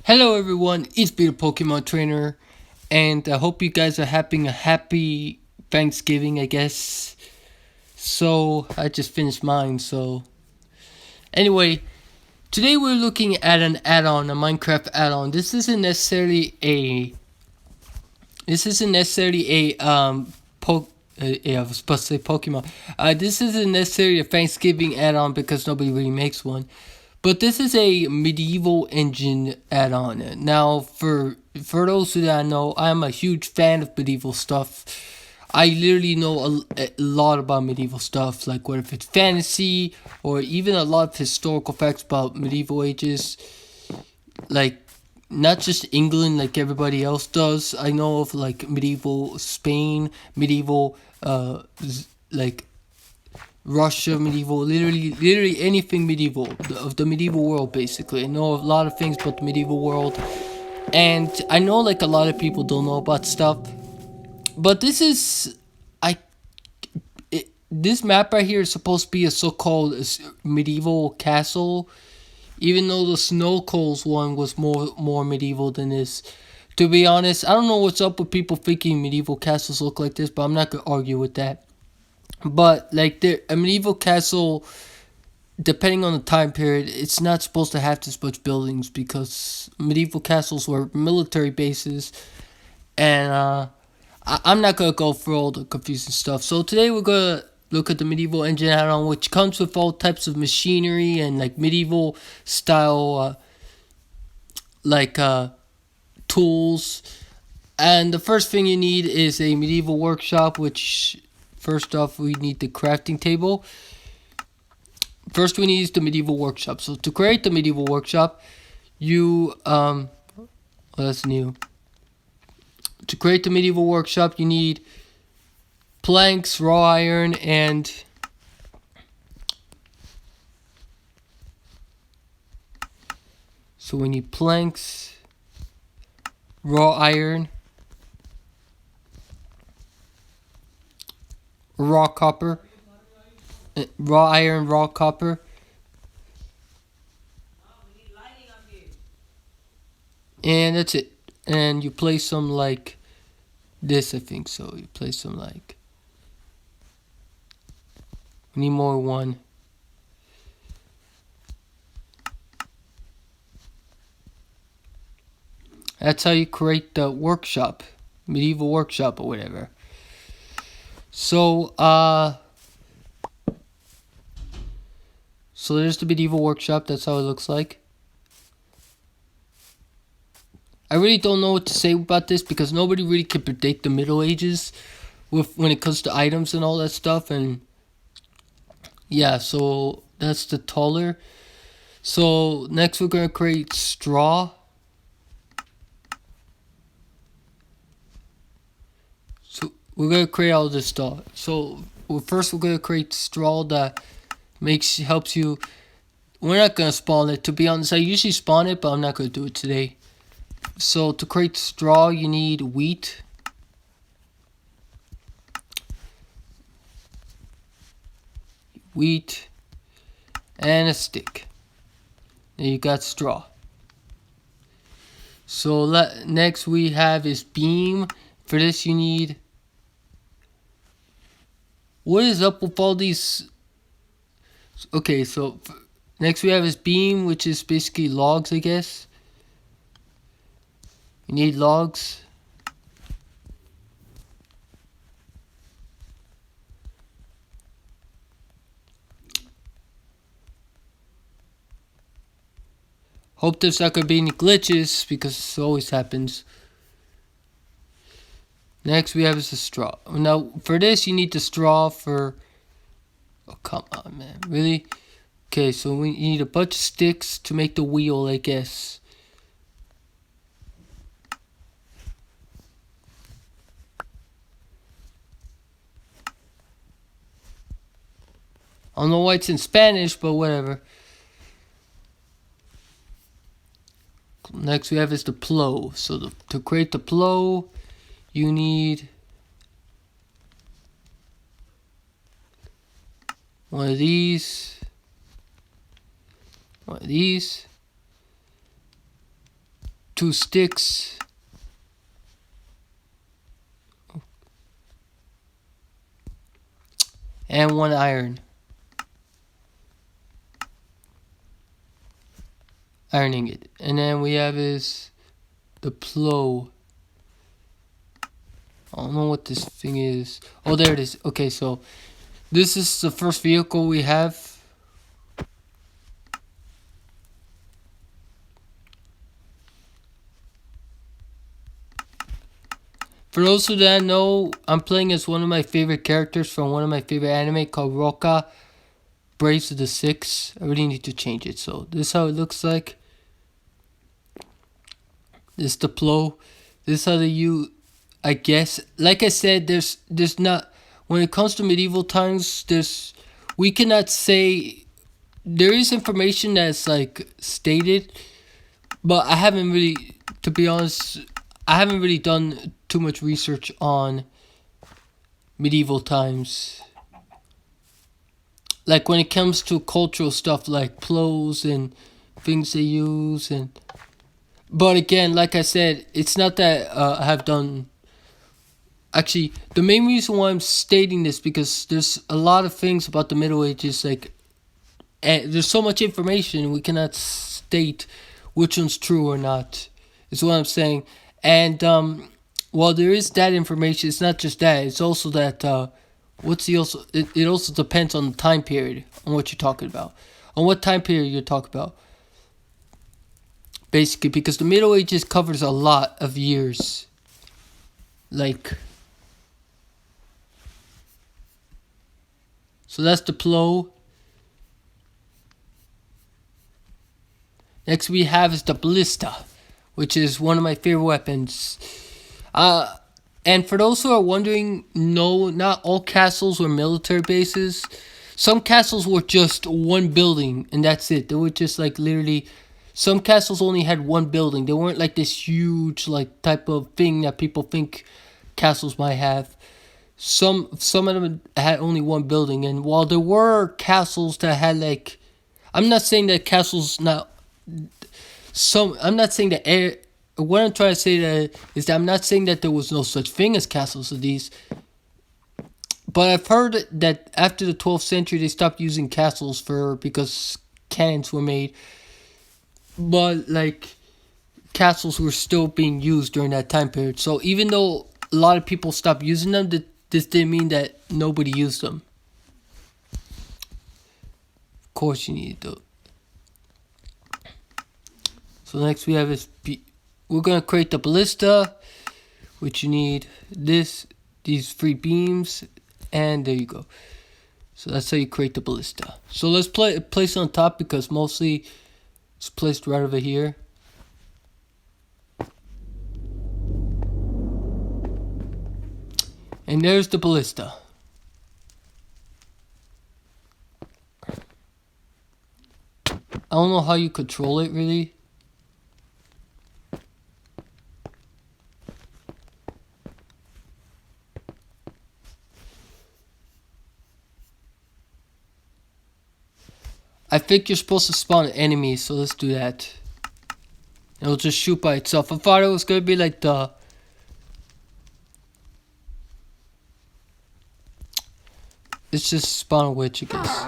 Hello everyone, it's Peter Pokemon Trainer, and I hope you guys are having a happy Thanksgiving, I guess. So, I just finished mine, so... Anyway, today we're looking at an add-on, a Minecraft add-on. This isn't necessarily a... I was supposed to say Pokemon. This isn't necessarily a Thanksgiving add-on because nobody really makes one. But this is a medieval engine add-on. Now, for those who don't know, I'm a huge fan of medieval stuff. I literally know a lot about medieval stuff, like whether it's fantasy or even a lot of historical facts about medieval ages. Like, not just England like everybody else does. I know of like medieval Spain, medieval like Russia medieval, literally anything medieval of the medieval world. Basically, I know a lot of things about the medieval world, and I know like a lot of people don't know about stuff. But I this map right here is supposed to be a so-called medieval castle, even though the Snow Coals one was more medieval than this. To be honest, I don't know what's up with people thinking medieval castles look like this, but I'm not gonna argue with that. But like a medieval castle, depending on the time period, it's not supposed to have this much buildings because medieval castles were military bases, and I'm not gonna go through all the confusing stuff. So today we're gonna look at the medieval engine add-on, which comes with all types of machinery and like medieval style, like tools. And the first thing you need is a medieval workshop, which first off we need the crafting table. First we need the medieval workshop. So to create the medieval workshop, that's new. To create the medieval workshop, you need planks, raw iron, and so we need planks, raw iron, raw copper, raw iron, raw copper, and that's it. And you place some like this, I think so. You place some like, we need more one. That's how you create the workshop, medieval workshop or whatever. So so there's the medieval workshop. That's how it looks like. I really don't know what to say about this because nobody really can predict the Middle Ages when it comes to items and all that stuff. And yeah, so that's the taller. So next we're gonna create straw. So we're gonna create all this stuff. So first we're gonna create straw that helps you. We're not gonna spawn it. To be honest, I usually spawn it, but I'm not gonna do it today. So to create straw, you need wheat. Wheat and a stick. Then you got straw. So next we have is beam. For this you need... What is up with all these... Okay, so next we have is beam, which is basically logs, I guess. You need logs. Hope there's not gonna be any glitches because this always happens. Next we have is the straw. Now for this you need the straw for... Oh come on, man, really? Okay, so we need a bunch of sticks to make the wheel, I guess. I don't know why it's in Spanish, but whatever. Next we have is the plow. So to create the plow, you need one of these, one of these, 2 sticks. And 1 iron. Ironing it. And then we have is the plow. I don't know what this thing is. Oh, there it is. Okay, so this is the first vehicle we have. For those who don't know, I'm playing as one of my favorite characters from one of my favorite anime called Roka Braves of the Six. I really need to change it. So this is how it looks like. This is the plow. This is how they use, I guess. Like I said, there's not, when it comes to medieval times, we cannot say, there is information that's like stated, but I haven't really, to be honest, I haven't really done too much research on medieval times. Like when it comes to cultural stuff like plows and things they use. But again, like I said, it's not that I have done... Actually, the main reason why I'm stating this, because there's a lot of things about the Middle Ages, like, there's so much information, we cannot state which one's true or not, is what I'm saying. And while there is that information, it's not just that, it's also that, it also depends on the time period, on what you're talking about, on what time period you're talking about. Basically, because the Middle Ages covers a lot of years. Like, so that's the plow. Next we have is the Ballista, which is one of my favorite weapons. And for those who are wondering, no, not all castles were military bases. Some castles were just one building, and that's it. They were just like literally... Some castles only had one building. They weren't like this huge like type of thing that people think castles might have. Some of them had only one building, and while there were castles that had like... I'm not saying that castles not... I'm not saying that... What I'm trying to say is that I'm not saying that there was no such thing as castles of these. But I've heard that after the 12th century they stopped using castles because cannons were made. But like castles were still being used during that time period. So even though a lot of people stopped using them, this didn't mean that nobody used them. Of course you need to. So next we have is... We're going to create the Ballista, which you need these 3 beams, and there you go. So that's how you create the Ballista. So let's place it on top, because mostly it's placed right over here. And there's the Ballista. I don't know how you control it really. I think you're supposed to spawn enemies, so let's do that. It'll just shoot by itself. I thought it was gonna be like the... Let's just spawn a witch, I guess.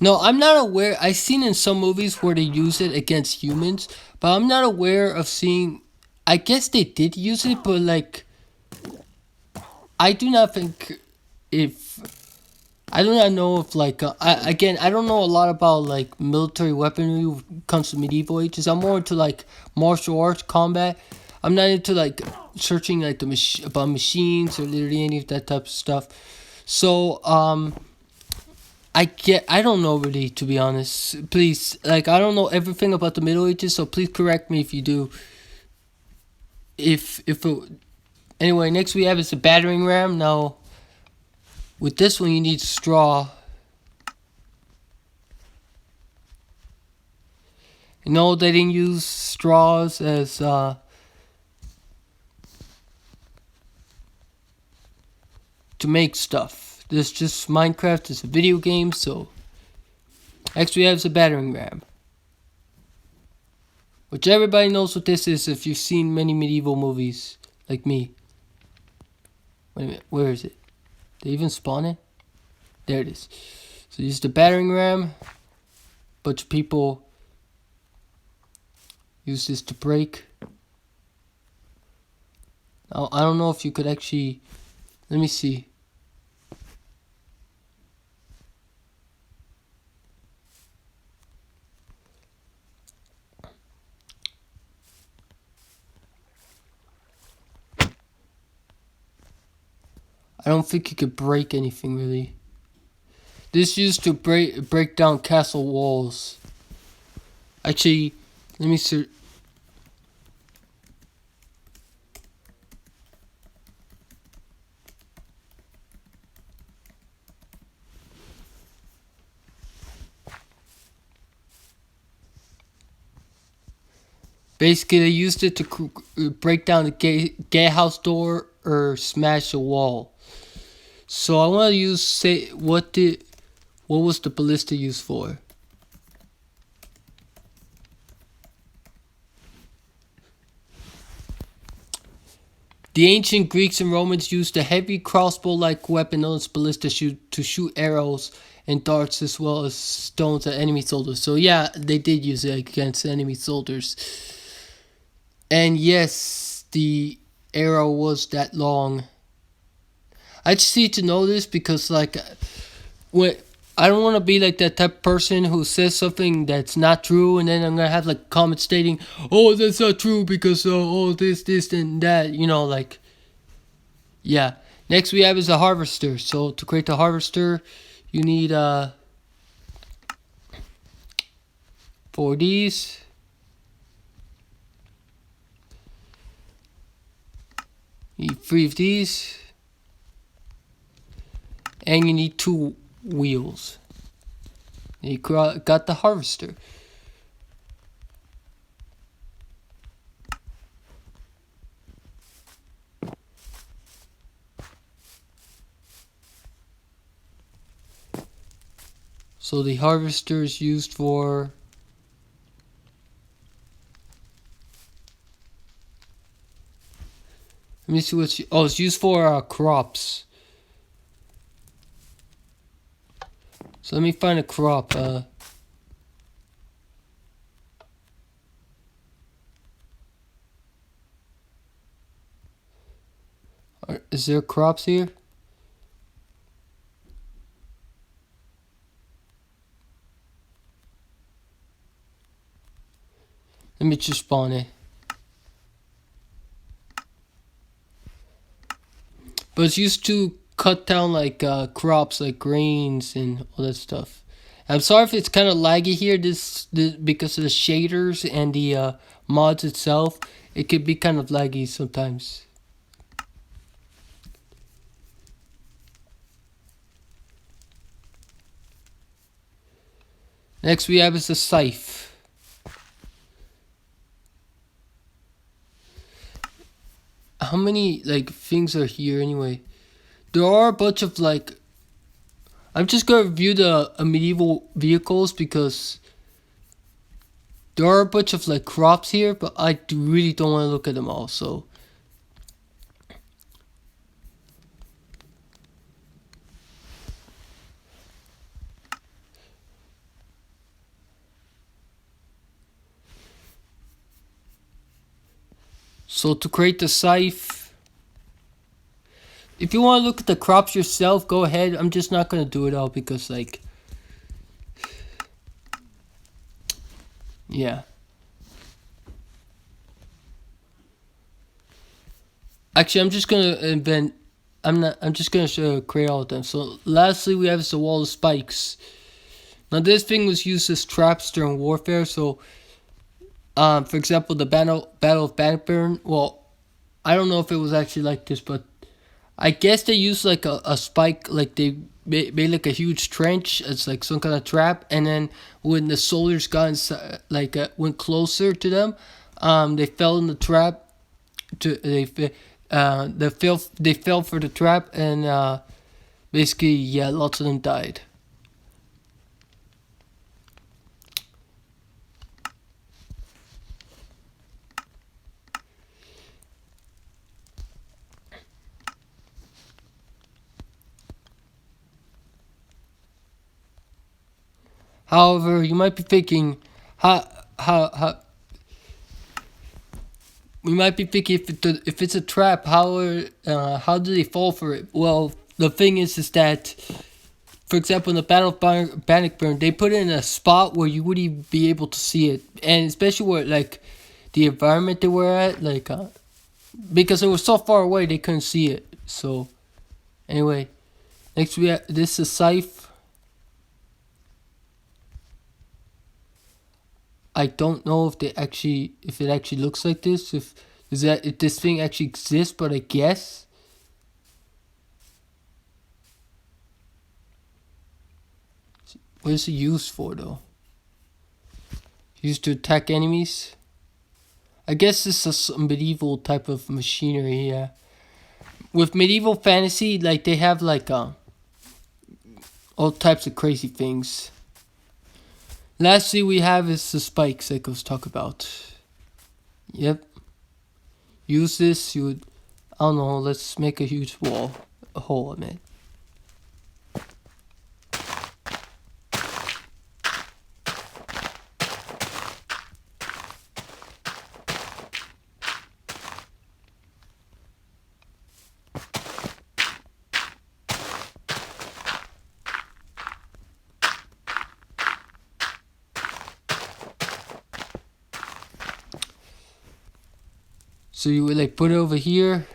No, I'm not aware. I've seen in some movies where they use it against humans, but I'm not aware of seeing... I guess they did use it, but like... I do not think if... I do not know if like... I don't know a lot about like military weaponry when it comes to medieval ages. I'm more into like martial arts, combat. I'm not into like searching like about machines or literally any of that type of stuff. So, I don't know really, to be honest. Please, like, I don't know everything about the Middle Ages, so please correct me if you do. Anyway, next we have is the Battering Ram. Now, with this one you need straw. No, they didn't use straws as to make stuff. This just Minecraft is a video game, so next we have the battering ram, which everybody knows what this is if you've seen many medieval movies like me. Wait a minute, where is it? Did they even spawn it? There it is. So use the battering ram. Bunch of people use this to break. Now, I don't know if you could actually... Let me see. I don't think you could break anything really. This used to break down castle walls. Actually, let me see. Basically, they used it to break down the gatehouse door or smash a wall. So I want to use what was the ballista used for? The ancient Greeks and Romans used a heavy crossbow-like weapon known as ballista to shoot arrows and darts as well as stones at enemy soldiers. So yeah, they did use it against enemy soldiers. And yes, the arrow was that long. I just need to know this because, like, when I don't want to be like that type of person who says something that's not true, and then I'm gonna have like comments stating, "Oh, that's not true because oh this and that," you know, like. Yeah. Next we have is a harvester. So to create the harvester, you need 4 of these. You need 3 of these. And you need 2 wheels. And you got the harvester. So the harvester is used for let me see what's it's used for crops. So let me find a crop. Is there crops here? Let me just spawn it. But it's used to cut down like crops like grains and all that stuff. I'm sorry if it's kind of laggy here. This because of the shaders and the mods itself. It could be kind of laggy sometimes. Next we have is the Scythe. How many like things are here anyway? There are a bunch of like. I'm just gonna review the medieval vehicles because there are a bunch of like crops here, but I really don't want to look at them all. So to create the Scythe, if you want to look at the crops yourself, go ahead. I'm just not going to do it all because, like, yeah. Actually, I'm just going to invent, I'm just going to create all of them. So, lastly, we have the wall of spikes. Now, this thing was used as traps during warfare, so... for example, the battle of Battering. Well, I don't know if it was actually like this, but I guess they used like a spike, like they made like a huge trench as like some kind of trap, and then when the soldiers got inside, like went closer to them, they fell in the trap. They fell for the trap, and Basically, yeah, lots of them died. However, you might be thinking, how we might be thinking if it's a trap, how do they fall for it? Well, the thing is that, for example, in the Battle of Bannockburn, they put it in a spot where you wouldn't be able to see it, and especially where like the environment they were at, like because it was so far away they couldn't see it. So anyway, next we have this is Scythe. I don't know if it actually looks like this, if this thing actually exists, but I guess. What is it used for though? Used to attack enemies? I guess this is a medieval type of machinery, yeah. With medieval fantasy, like they have like all types of crazy things. Lastly, we have is the spikes that goes talk about. Yep. Use this, you would, I don't know, let's make a huge wall. A hole in it. So you would like put it over here.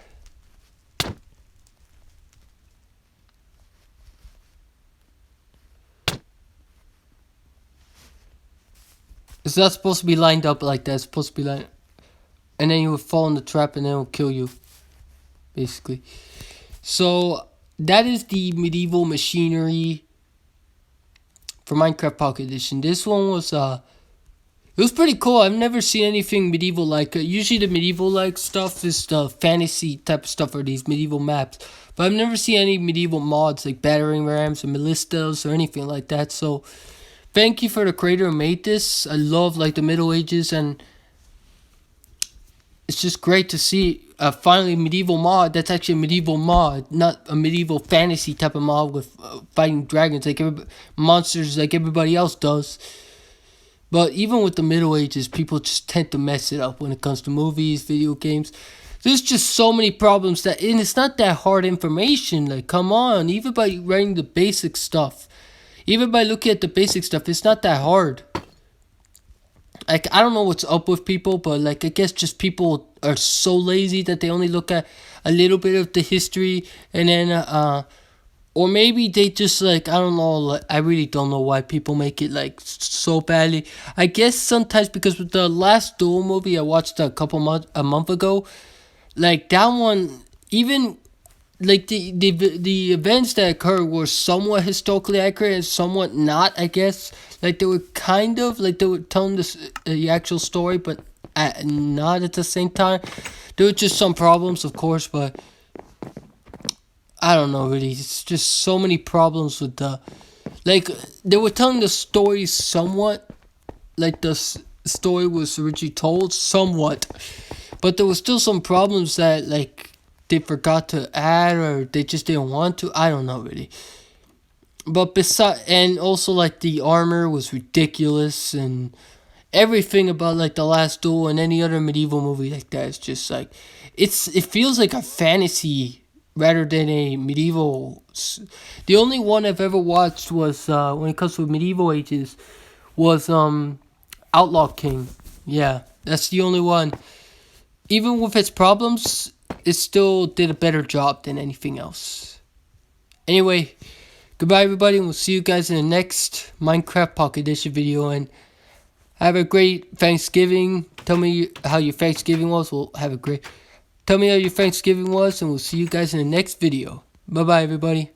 It's not supposed to be lined up like that. It's supposed to be lined, and then you would fall in the trap, and then it will kill you. Basically. So that is the medieval machinery for Minecraft Pocket Edition. This one was it was pretty cool. I've never seen anything medieval like. Usually the medieval like stuff is the fantasy type of stuff or these medieval maps. But I've never seen any medieval mods like Battering Rams or Ballistas or anything like that. So thank you for the creator who made this. I love like the Middle Ages, and it's just great to see finally a medieval mod that's actually a medieval mod, not a medieval fantasy type of mod with fighting dragons like monsters like everybody else does. But even with the Middle Ages, people just tend to mess it up when it comes to movies, video games. There's just so many problems that, and it's not that hard information. Like, come on, even by writing the basic stuff, even by looking at the basic stuff, it's not that hard. Like, I don't know what's up with people, but like, I guess just people are so lazy that they only look at a little bit of the history, and then or maybe they just like, I don't know, like, I really don't know why people make it like so badly. I guess sometimes because with the last Duel movie I watched a month ago, like that one, even like the events that occurred were somewhat historically accurate and somewhat not, I guess. Like they were kind of like they were telling the actual story, but not at the same time. There were just some problems, of course, but I don't know really. It's just so many problems with the, like they were telling the story somewhat, like the story was originally told somewhat, but there was still some problems that like they forgot to add or they just didn't want to. I don't know really. But and also like the armor was ridiculous, and everything about like the Last Duel and any other medieval movie like that is just like it feels like a fantasy rather than a medieval. The only one I've ever watched was when it comes to medieval ages was Outlaw King. Yeah, that's the only one. Even with its problems, it still did a better job than anything else. Anyway, goodbye everybody, and we'll see you guys in the next Minecraft Pocket Edition video, and have a great Thanksgiving. Tell me how your Thanksgiving was. Tell me how your Thanksgiving was, and we'll see you guys in the next video. Bye bye everybody.